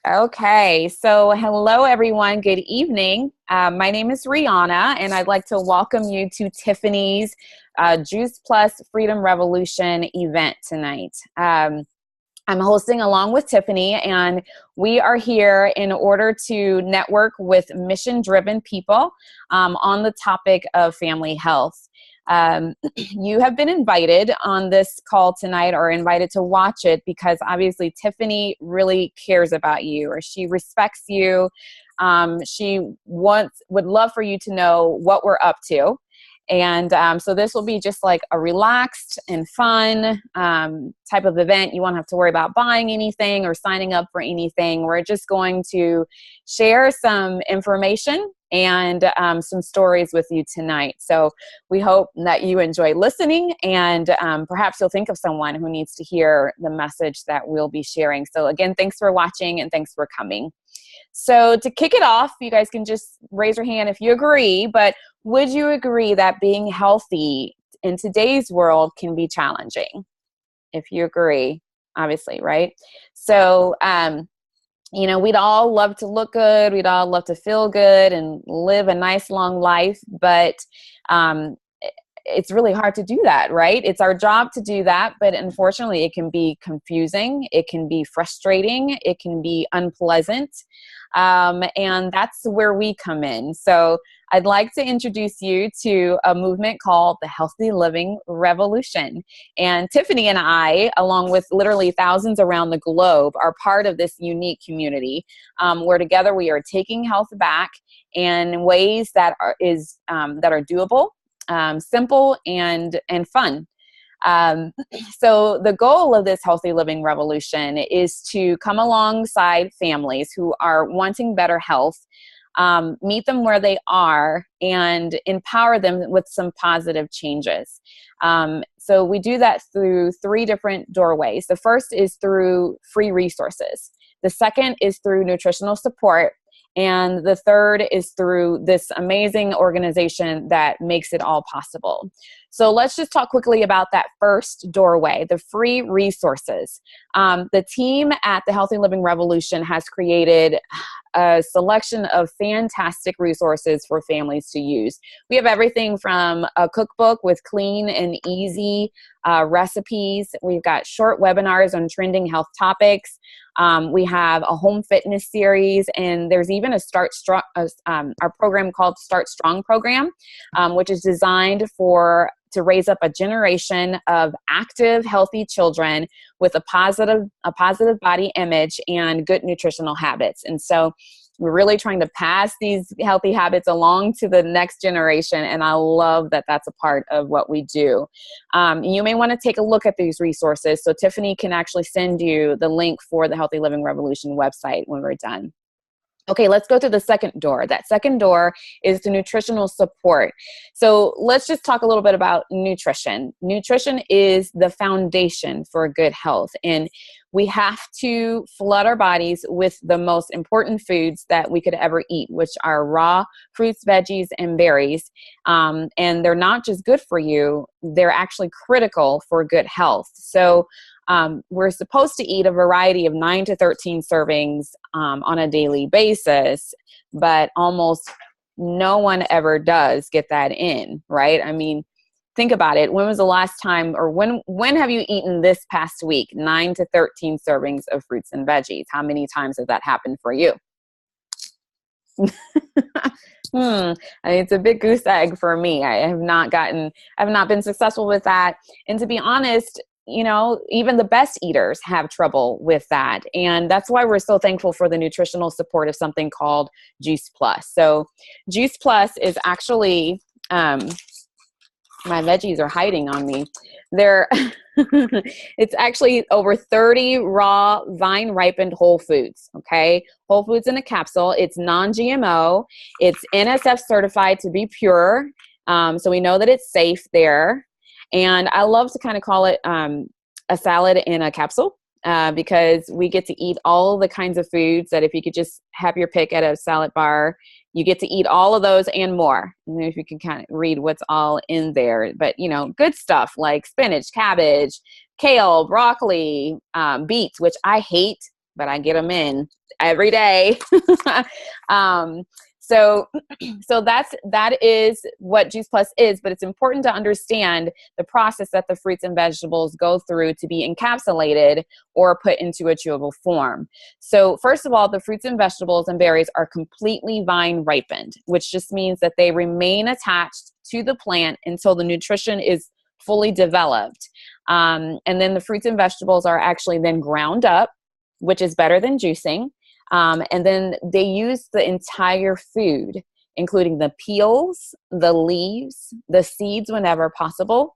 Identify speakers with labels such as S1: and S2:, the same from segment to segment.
S1: Okay, so hello everyone. Good evening. My name is Rihanna, and I'd like to welcome you to Tiffany's Juice Plus Freedom Revolution event tonight. I'm hosting along with Tiffany, and we are here in order to network with mission-driven people on the topic of family health. You have been invited on this call tonight, or invited to watch it, because obviously Tiffany really cares about you, or she respects you. She would love for you to know what we're up to. And so this will be just like a relaxed and fun type of event. You won't have to worry about buying anything or signing up for anything. We're just going to share some information and some stories with you tonight. So we hope that you enjoy listening, and perhaps you'll think of someone who needs to hear the message that we'll be sharing. So again, thanks for watching and thanks for coming. So to kick it off, you guys can just raise your hand if you agree, but would you agree that being healthy in today's world can be challenging? If you agree, obviously, right? So, we'd all love to look good. We'd all love to feel good and live a nice long life, but it's really hard to do that, right? It's our job to do that, but unfortunately it can be confusing, it can be frustrating, it can be unpleasant, and that's where we come in. So I'd like to introduce you to a movement called the Healthy Living Revolution. And Tiffany and I, along with literally thousands around the globe, are part of this unique community where together we are taking health back in ways that are doable, simple, and fun. So the goal of this Healthy Living Revolution is to come alongside families who are wanting better health, meet them where they are, and empower them with some positive changes. So we do that through three different doorways. The first is through free resources. The second is through nutritional support. And the third is through this amazing organization that makes it all possible. So let's just talk quickly about that first doorway, the free resources. The team at the Healthy Living Revolution has created a selection of fantastic resources for families to use. We have everything from a cookbook with clean and easy recipes. We've got short webinars on trending health topics. We have a home fitness series, and there's even our program called Start Strong program, which is designed to raise up a generation of active, healthy children with a positive body image and good nutritional habits. And so we're really trying to pass these healthy habits along to the next generation, and I love that that's a part of what we do. You may want to take a look at these resources, so Tiffany can actually send you the link for the Healthy Living Revolution website when we're done. Okay, let's go to the second door. That second door is the nutritional support. So let's just talk a little bit about nutrition. Nutrition is the foundation for good health, and we have to flood our bodies with the most important foods that we could ever eat, which are raw fruits, veggies, and berries. And they're not just good for you, they're actually critical for good health. So we're supposed to eat a variety of 9 to 13 servings on a daily basis, but almost no one ever does get that in, right? I mean, think about it. When was the last time, or when have you eaten this past week 9 to 13 servings of fruits and veggies? How many times has that happened for you? It's a big goose egg for me. I've not been successful with that. And to be honest, even the best eaters have trouble with that. And that's why we're so thankful for the nutritional support of something called Juice Plus. So Juice Plus is actually, my veggies are hiding on me. It's actually over 30 raw vine ripened whole foods. Okay. Whole foods in a capsule. It's non-GMO. It's NSF certified to be pure. So we know that it's safe there. And I love to kind of call it a salad in a capsule because we get to eat all the kinds of foods that if you could just have your pick at a salad bar, you get to eat all of those and more. And if you can kind of read what's all in there. But, good stuff like spinach, cabbage, kale, broccoli, beets, which I hate. but I get them in every day. um, so, so that is what Juice Plus is, but it's important to understand the process that the fruits and vegetables go through to be encapsulated or put into a chewable form. So first of all, the fruits and vegetables and berries are completely vine ripened, which just means that they remain attached to the plant until the nutrition is fully developed. And then the fruits and vegetables are actually then ground up, which is better than juicing. And then they use the entire food, including the peels, the leaves, the seeds whenever possible,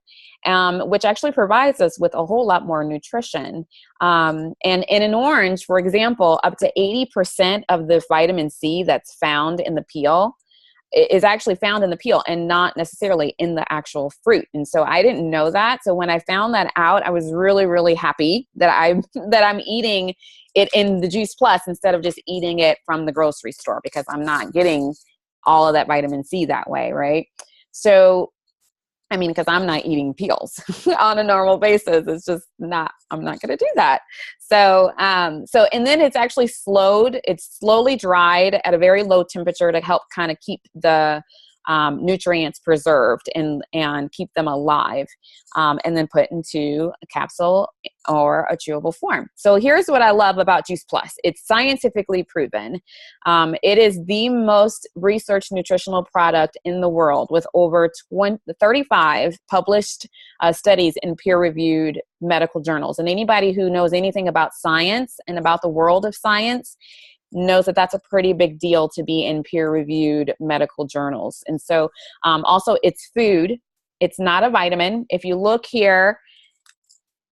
S1: which actually provides us with a whole lot more nutrition. And in an orange, for example, up to 80% of the vitamin C that's found in the peel is actually found in the peel and not necessarily in the actual fruit. And so I didn't know that. So when I found that out, I was really, really happy that I'm eating it in the Juice Plus instead of just eating it from the grocery store, because I'm not getting all of that vitamin C that way, right? So I mean, because I'm not eating peels on a normal basis. It's just not, I'm not going to do that. So, and then it's actually it's slowly dried at a very low temperature to help kind of keep the nutrients preserved and keep them alive, and then put into a capsule or a chewable form. So here's what I love about Juice Plus. It's scientifically proven. It is the most researched nutritional product in the world, with over 35 published studies in peer-reviewed medical journals. And anybody who knows anything about science and about the world of science knows that that's a pretty big deal to be in peer-reviewed medical journals. And so also it's food. It's not a vitamin. If you look here,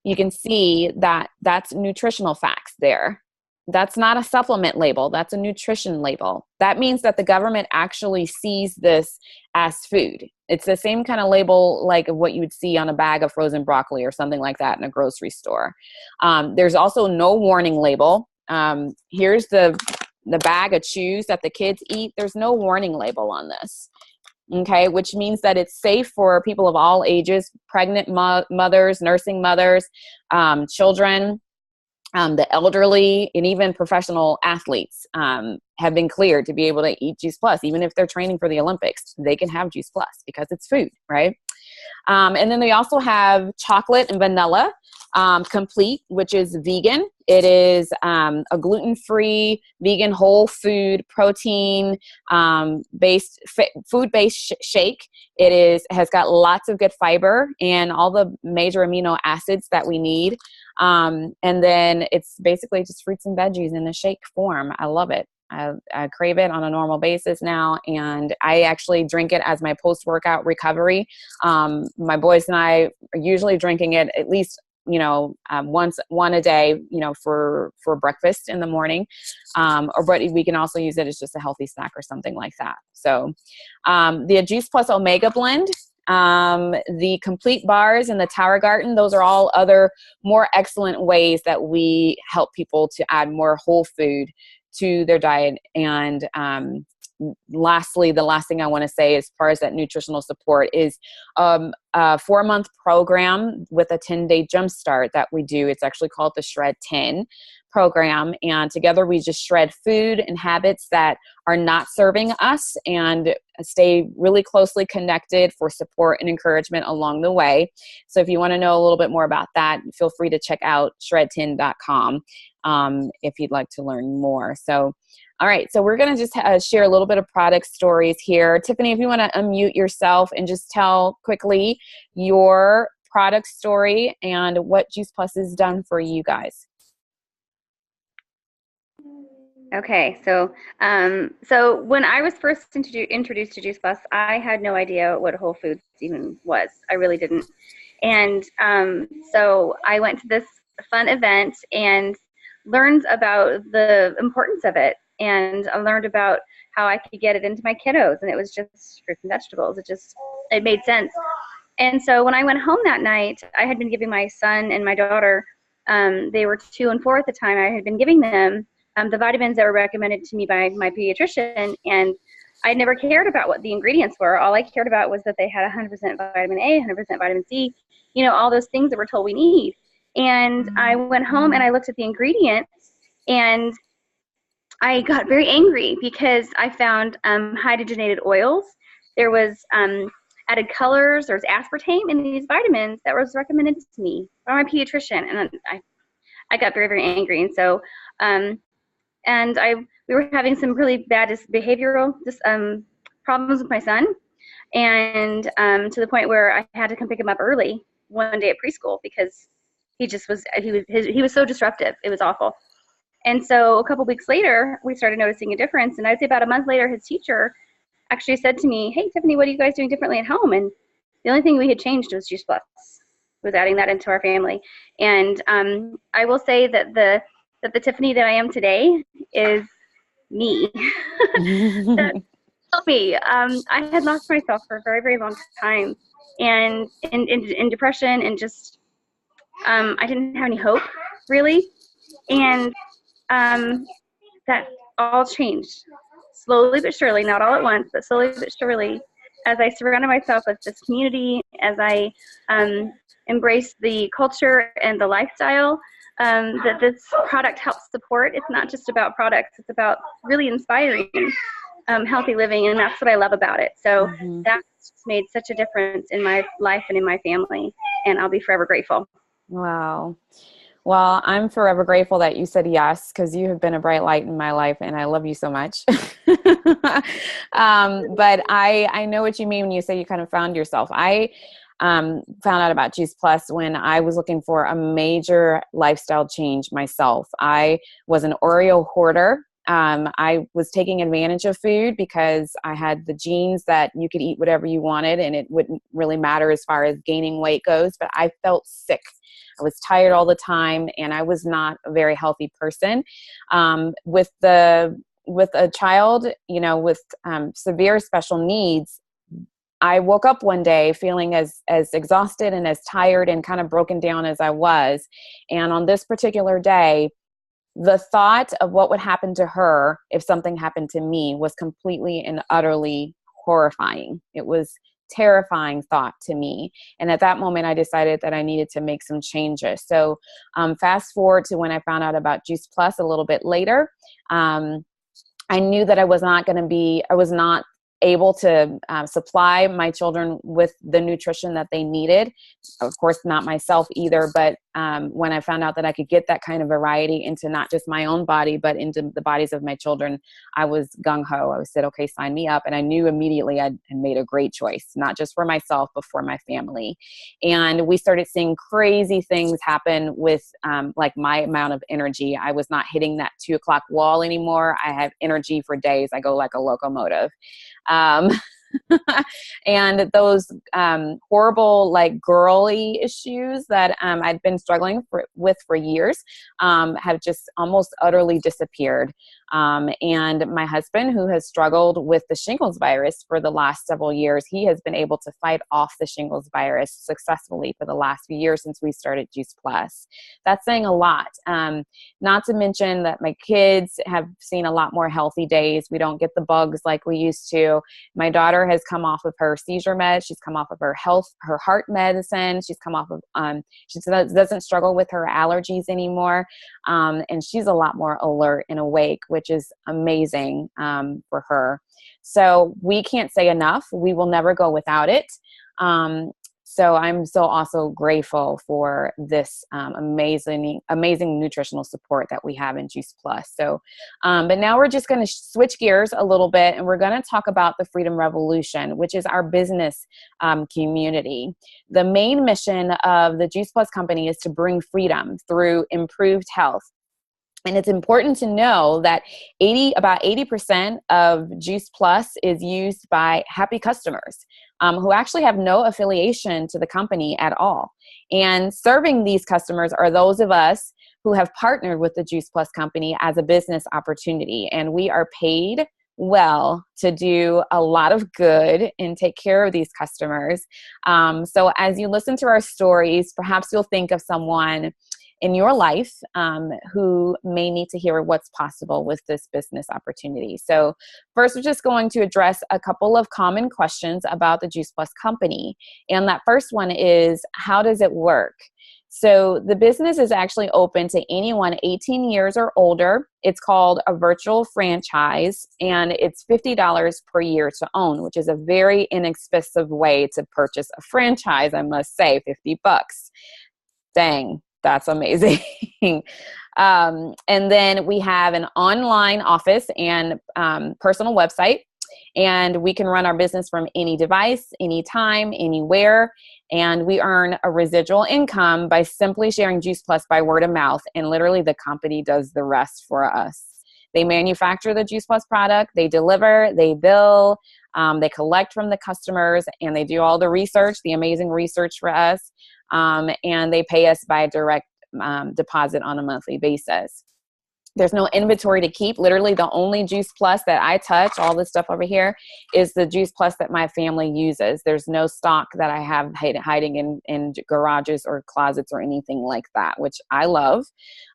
S1: you can see that that's nutritional facts there. That's not a supplement label. That's a nutrition label. That means that the government actually sees this as food. It's the same kind of label like what you would see on a bag of frozen broccoli or something like that in a grocery store. There's also no warning label. Here's the bag of chews that the kids eat. There's no warning label on this. Okay, which means that it's safe for people of all ages, pregnant mothers, nursing mothers, children, the elderly, and even professional athletes have been cleared to be able to eat Juice Plus. Even if they're training for the Olympics, they can have Juice Plus because it's food, right? And then they also have chocolate and vanilla complete, which is vegan. It is a gluten-free, vegan, whole food, protein based food-based shake. It has got lots of good fiber and all the major amino acids that we need. And then it's basically just fruits and veggies in a shake form. I love it. I crave it on a normal basis now, and I actually drink it as my post-workout recovery. My boys and I are usually drinking it at least, one a day, for breakfast in the morning, but we can also use it as just a healthy snack or something like that. So the Juice Plus Omega Blend, the complete bars and the Tower Garden, those are all other more excellent ways that we help people to add more whole food to their diet. And lastly, the last thing I want to say as far as that nutritional support is a 4-month program with a 10-day jumpstart that we do. It's actually called the Shred 10 program. And together we just shred food and habits that are not serving us and stay really closely connected for support and encouragement along the way. So if you want to know a little bit more about that, feel free to check out shred10.com if you'd like to learn more. So, all right, so we're going to just share a little bit of product stories here. Tiffany, if you want to unmute yourself and just tell quickly your product story and what Juice Plus has done for you guys.
S2: Okay, so when I was first introduced to Juice Plus, I had no idea what Whole Foods even was. I really didn't. And so I went to this fun event and learned about the importance of it. And I learned about how I could get it into my kiddos, and it was just fruits and vegetables. It made sense. And so when I went home that night, I had been giving my son and my daughter, they were 2 and 4 at the time, I had been giving them the vitamins that were recommended to me by my pediatrician, and I never cared about what the ingredients were. All I cared about was that they had 100% vitamin A, 100% vitamin C, all those things that we're told we need. And I went home and I looked at the ingredients, And I got very angry because I found hydrogenated oils. There was added colors. There was aspartame in these vitamins that was recommended to me by my pediatrician, and I got very, very angry. And so, and we were having some really bad behavioral problems with my son, and to the point where I had to come pick him up early one day at preschool because he was so disruptive. It was awful. And so a couple weeks later, we started noticing a difference. And I'd say about a month later, his teacher actually said to me, "Hey, Tiffany, what are you guys doing differently at home?" And the only thing we had changed was Juice Plus, was adding that into our family. And I will say that the Tiffany that I am today is me. That's me. I had lost myself for a very, very long time, and in depression, and just I didn't have any hope, really. And that all changed slowly but surely, not all at once, but slowly but surely, as I surrounded myself with this community, as I embraced the culture and the lifestyle that this product helps support. It's not just about products, it's about really inspiring healthy living, and that's what I love about it. So that's made such a difference in my life and in my family, and I'll be forever grateful.
S1: Wow. Well, I'm forever grateful that you said yes, because you have been a bright light in my life, and I love you so much. But I know what you mean when you say you kind of found yourself. I found out about Juice Plus when I was looking for a major lifestyle change myself. I was an Oreo hoarder. I was taking advantage of food because I had the genes that you could eat whatever you wanted and it wouldn't really matter as far as gaining weight goes, but I felt sick. I was tired all the time, and I was not a very healthy person. With a child, with severe special needs, I woke up one day feeling as exhausted and as tired and kind of broken down as I was. And on this particular day, the thought of what would happen to her if something happened to me was completely and utterly horrifying. It was terrifying thought to me. And at that moment, I decided that I needed to make some changes. So fast forward to when I found out about Juice Plus a little bit later, I knew that I was not able to supply my children with the nutrition that they needed. Of course, not myself either, but when I found out that I could get that kind of variety into not just my own body, but into the bodies of my children, I was gung-ho. I said, okay, sign me up. And I knew immediately I had made a great choice, not just for myself, but for my family. And we started seeing crazy things happen with like my amount of energy. I was not hitting that 2:00 wall anymore. I have energy for days. I go like a locomotive. And those horrible, like, girly issues that I'd been struggling with for years have just almost utterly disappeared. And my husband, who has struggled with the shingles virus for the last several years, he has been able to fight off the shingles virus successfully for the last few years since we started Juice Plus. That's saying a lot. Not to mention that my kids have seen a lot more healthy days. We don't get the bugs like we used to. My daughter has come off of her seizure meds. She's come off of her heart medicine. She's come off of, she doesn't struggle with her allergies anymore. And she's a lot more alert and awake, which is amazing for her. So we can't say enough. We will never go without it. So I'm so also grateful for this amazing nutritional support that we have in Juice Plus. So, but now we're just going to switch gears a little bit, and we're going to talk about the Freedom Revolution, which is our business community. The main mission of the Juice Plus company is to bring freedom through improved health. And it's important to know that about 80% of Juice Plus is used by happy customers who actually have no affiliation to the company at all. And serving these customers are those of us who have partnered with the Juice Plus company as a business opportunity. And we are paid well to do a lot of good and take care of these customers. So as you listen to our stories, perhaps you'll think of someone in your life who may need to hear what's possible with this business opportunity. So first, we're just going to address a couple of common questions about the Juice Plus company. And that first one is, how does it work? So the business is actually open to anyone 18 years or older. It's called a virtual franchise, and it's $50 per year to own, which is a very inexpensive way to purchase a franchise, I must say, 50 bucks. Dang, that's amazing. And then we have an online office and personal website, and we can run our business from any device, anytime, anywhere. And we earn a residual income by simply sharing Juice Plus by word of mouth. And literally the company does the rest for us. They manufacture the Juice Plus product, they deliver, they bill, they collect from the customers, and they do all the research, the amazing research for us. And they pay us by direct deposit on a monthly basis. There's no inventory to keep. Literally, the only Juice Plus that I touch, all this stuff over here, is the Juice Plus that my family uses. There's no stock that I have hiding in garages or closets or anything like that, which I love.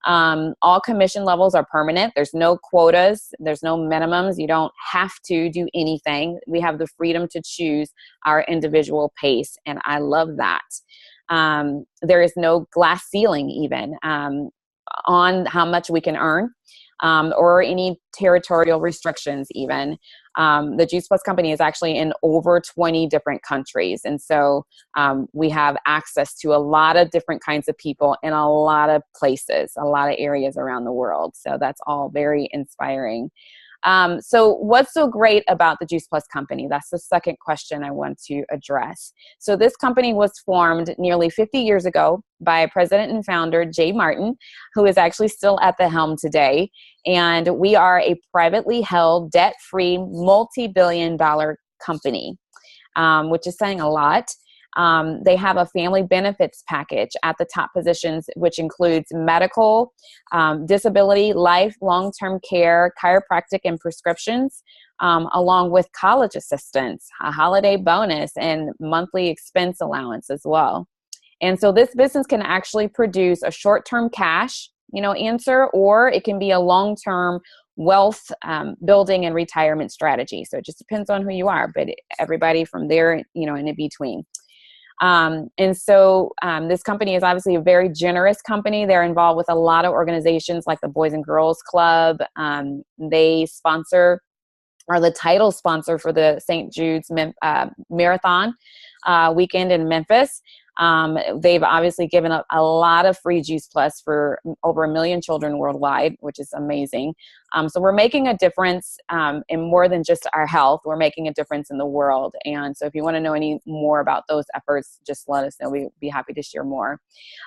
S1: All commission levels are permanent. There's no quotas. There's no minimums. You don't have to do anything. We have the freedom to choose our individual pace, and I love that. There is no glass ceiling even on how much we can earn, or any territorial restrictions even. The Juice Plus company is actually in over 20 different countries. And so we have access to a lot of different kinds of people in a lot of places, a lot of areas around the world. So that's all very inspiring. So what's so great about the Juice Plus company? That's the second question I want to address. So this company was formed nearly 50 years ago by President and founder Jay Martin, who is actually still at the helm today. And we are a privately held, debt-free, multi-billion-dollar company, which is saying a lot. They have a family benefits package at the top positions, which includes medical, disability, life, long-term care, chiropractic, and prescriptions, along with college assistance, a holiday bonus, and monthly expense allowance as well. And so this business can actually produce a short-term cash, answer, or it can be a long-term wealth building and retirement strategy. So it just depends on who you are, but everybody from there, in between. And so this company is obviously a very generous company. They're involved with a lot of organizations like the Boys and Girls Club. They are the title sponsor for the St. Jude's Marathon weekend in Memphis. They've obviously given up a lot of free Juice Plus for over 1 million children worldwide, which is amazing. So we're making a difference in more than just our health. We're making a difference in the world. And so if you want to know any more about those efforts, just let us know. We'd be happy to share more.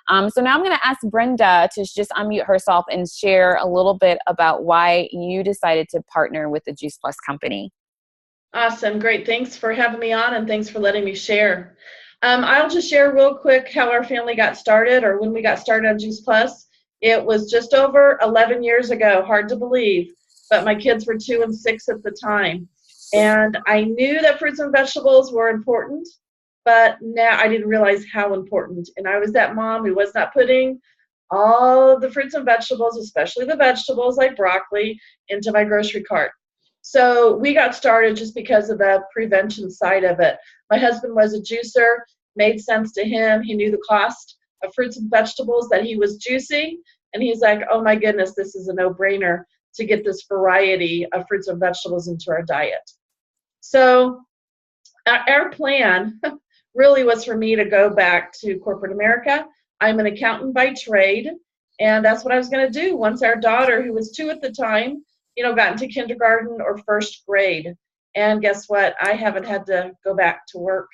S1: So now I'm going to ask Brenda to just unmute herself and share a little bit about why you decided to partner with the Juice Plus company.
S3: Awesome. Great. Thanks for having me on, and thanks for letting me share. I'll just share real quick how our family got started, or when we got started on Juice Plus. It was just over 11 years ago. Hard to believe, but my kids were 2 and 6 at the time. And I knew that fruits and vegetables were important, but now I didn't realize how important. And I was that mom who was not putting all the fruits and vegetables, especially the vegetables like broccoli, into my grocery cart. So we got started just because of the prevention side of it. My husband was a juicer, made sense to him. He knew the cost of fruits and vegetables that he was juicing. And he's like, oh my goodness, this is a no-brainer to get this variety of fruits and vegetables into our diet. So our plan really was for me to go back to corporate America. I'm an accountant by trade, and that's what I was going to do once our daughter, who was 2 at the time, got into kindergarten or first grade. And guess what? I haven't had to go back to work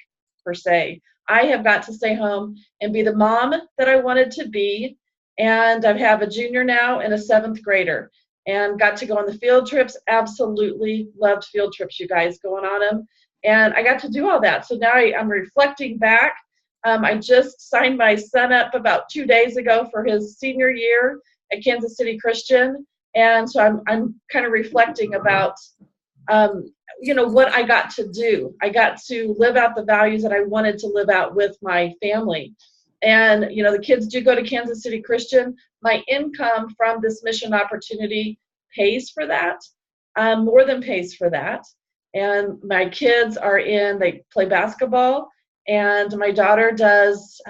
S3: per se. I have got to stay home and be the mom that I wanted to be. And I have a junior now and a 7th grader, and got to go on the field trips. Absolutely loved field trips, you guys, going on them. And I got to do all that. So now I'm reflecting back. I just signed my son up about 2 days ago for his senior year at Kansas City Christian. And so I'm kind of reflecting about, what I got to do. I got to live out the values that I wanted to live out with my family. And, the kids do go to Kansas City Christian. My income from this mission opportunity pays for that, more than pays for that. And my kids they play basketball, and my daughter does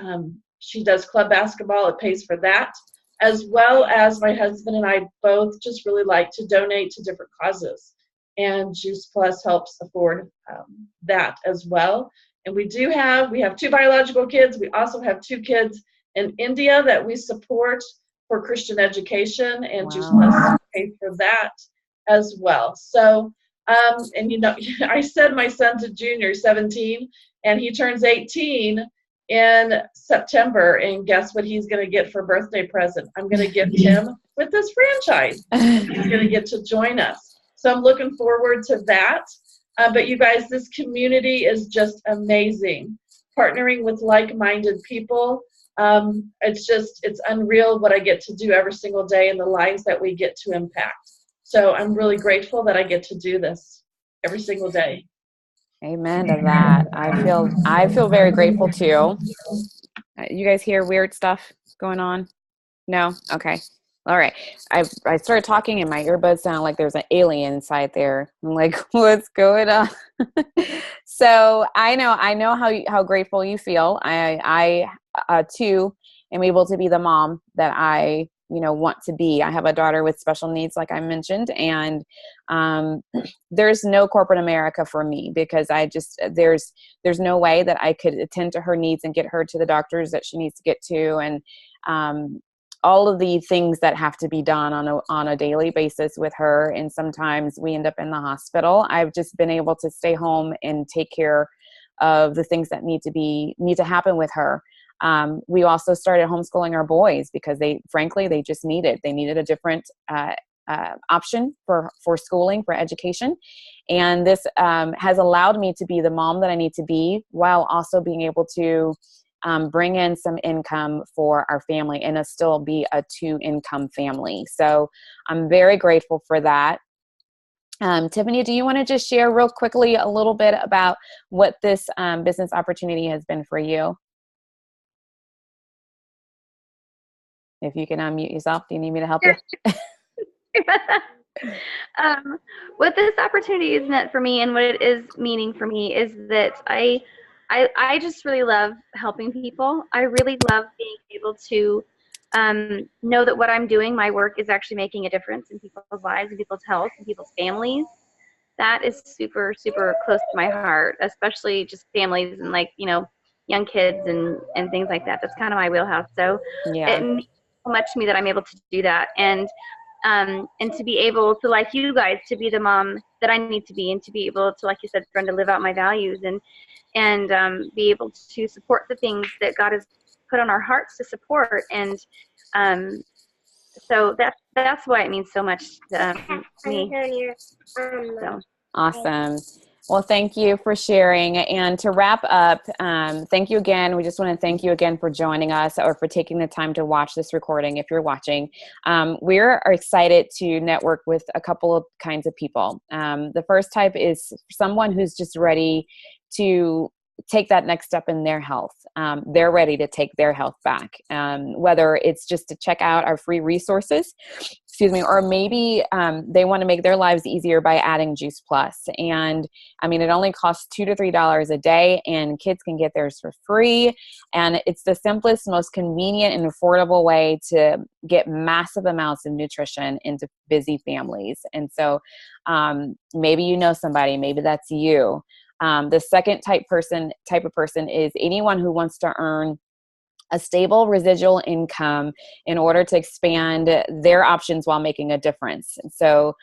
S3: She does club basketball. It pays for that, as well as my husband and I both just really like to donate to different causes. And Juice Plus helps afford that as well. And we have 2 biological kids. We also have 2 kids in India that we support for Christian education, and Juice Plus pays for that as well. So, and I said my son's a junior, 17, and he turns 18 in September, and guess what he's going to get for birthday present? I'm going to gift him with this franchise. He's going to get to join us. So I'm looking forward to that. But you guys, this community is just amazing. Partnering with like-minded people, it's unreal what I get to do every single day and the lives that we get to impact. So I'm really grateful that I get to do this every single day.
S1: Amen to that. I feel very grateful too. You guys hear weird stuff going on? No? Okay. All right. I started talking and my earbuds sound like there's an alien inside there. I'm like, what's going on? So I know how grateful you feel. I too am able to be the mom that I want to be. I have a daughter with special needs, like I mentioned, and there's no corporate America for me because there's no way that I could attend to her needs and get her to the doctors that she needs to get to, and all of the things that have to be done on a daily basis with her. And sometimes we end up in the hospital. I've just been able to stay home and take care of the things that need to happen with her. We also started homeschooling our boys because they just needed a different option for schooling, for education. And this has allowed me to be the mom that I need to be while also being able to bring in some income for our family and still be a 2-income family. So I'm very grateful for that. Tiffany, do you want to just share real quickly a little bit about what this business opportunity has been for you? If you can unmute yourself, do you need me to help you?
S2: What this opportunity is meant for me and what it is meaning for me is that I just really love helping people. I really love being able to know that what I'm doing, my work, is actually making a difference in people's lives, in people's health, in people's families. That is super, super close to my heart, especially just families and young kids and things like that. That's kind of my wheelhouse. So
S1: Yeah.
S2: it means so much to me that I'm able to do that. And to be able to, like you guys, to be the mom that I need to be, and to be able to, like you said, Brenda, live out my values and be able to support the things that God has put on our hearts to support. And so that's why it means so much to me. So.
S1: Awesome. Well, thank you for sharing. And to wrap up, thank you again. We just want to thank you again for joining us or for taking the time to watch this recording if you're watching. We're excited to network with a couple of kinds of people. The first type is someone who's just ready to take that next step in their health. They're ready to take their health back, whether it's just to check out our free resources, or maybe they want to make their lives easier by adding Juice Plus. And I mean, it only costs $2 to $3 a day, and kids can get theirs for free. And it's the simplest, most convenient and affordable way to get massive amounts of nutrition into busy families. And so maybe you know somebody, maybe that's you. The second type of person is anyone who wants to earn a stable residual income in order to expand their options while making a difference. And so,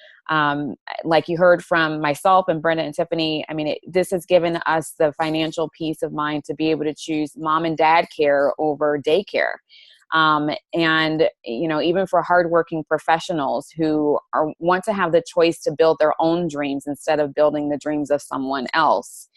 S1: like you heard from myself and Brenda and Tiffany, I mean, this has given us the financial peace of mind to be able to choose mom and dad care over daycare. And, even for hardworking professionals who want to have the choice to build their own dreams instead of building the dreams of someone else.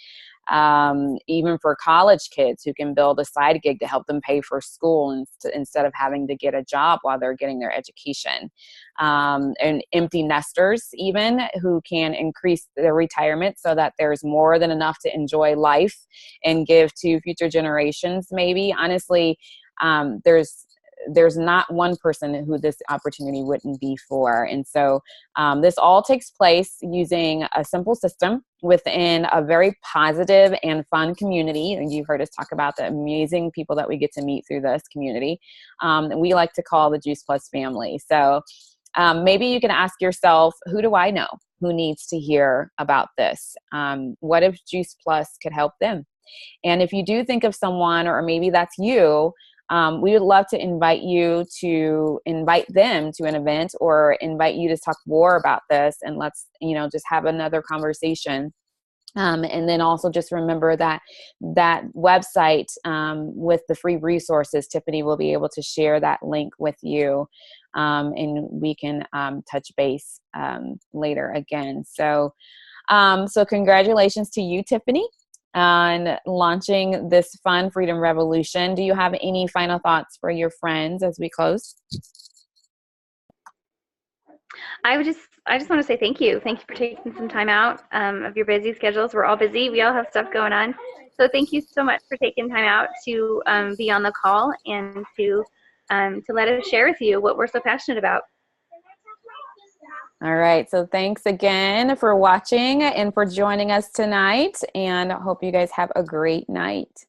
S1: Even for college kids who can build a side gig to help them pay for school instead of having to get a job while they're getting their education. And empty nesters even who can increase their retirement so that there's more than enough to enjoy life and give to future generations. Maybe honestly, there's there's not one person who this opportunity wouldn't be for. And so this all takes place using a simple system within a very positive and fun community. And you've heard us talk about the amazing people that we get to meet through this community. We like to call the Juice Plus family. So maybe you can ask yourself, who do I know who needs to hear about this? What if Juice Plus could help them? And if you do think of someone, or maybe that's you, we would love to invite them to an event, or invite you to talk more about this, and let's, just have another conversation. And then also just remember that website with the free resources, Tiffany will be able to share that link with you, and we can touch base later again. So congratulations to you, Tiffany, on launching this fun Freedom Revolution. Do you have any final thoughts for your friends as we close?
S2: I just want to say thank you. Thank you for taking some time out of your busy schedules. We're all busy. We all have stuff going on. So thank you so much for taking time out to be on the call, and to let us share with you what we're so passionate about.
S1: All right. So thanks again for watching and for joining us tonight, and I hope you guys have a great night.